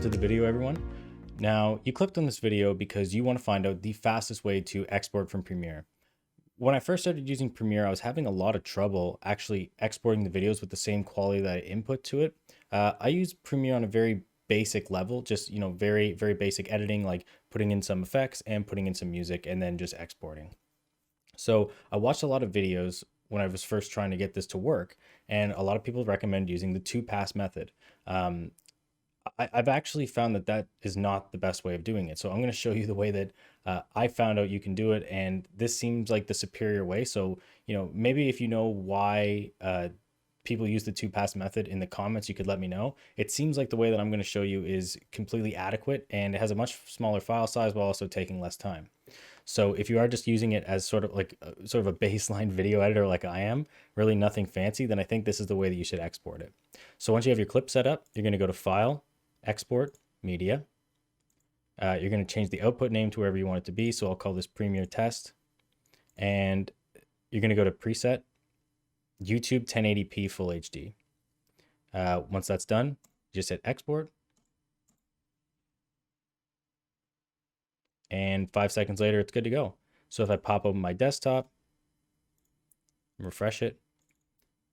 welcome to the video, everyone. Now, you clicked on this video because you want to find out the fastest way to export from Premiere. When I first started using Premiere, I was having a lot of trouble actually exporting the videos with the same quality that I input to it. I use Premiere on a very basic level, just, very, very basic editing, like putting in some effects and putting in some music and then just exporting. So I watched a lot of videos when I was first trying to get this to work, and a lot of people recommend using the two-pass method. I've actually found that that is not the best way of doing it. So I'm going to show you the way that I found out you can do it. And this seems like the superior way. So, maybe if you know why people use the two-pass method in the comments, you could let me know. It seems like the way that I'm going to show you is completely adequate, and it has a much smaller file size while also taking less time. So if you are just using it as sort of a baseline video editor like I am, really nothing fancy, then I think this is the way that you should export it. So once you have your clip set up, you're going to go to File, Export, Media. You're going to change the output name to wherever you want it to be. So I'll call this Premiere Test. And you're going to go to Preset, YouTube 1080p Full HD. Once that's done, just hit Export. And 5 seconds later, it's good to go. So if I pop open my desktop, refresh it,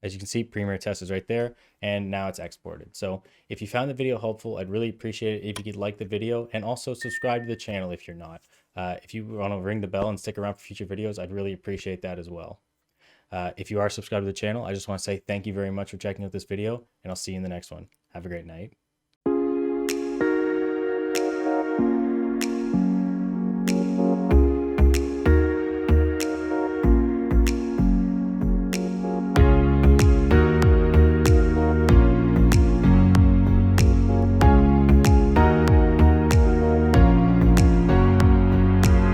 as you can see, Premiere Test is right there, and now it's exported. So if you found the video helpful, I'd really appreciate it if you could like the video and also subscribe to the channel if you're not. If you want to ring the bell and stick around for future videos, I'd really appreciate that as well. If you are subscribed to the channel, I just want to say thank you very much for checking out this video, and I'll see you in the next one. Have a great night.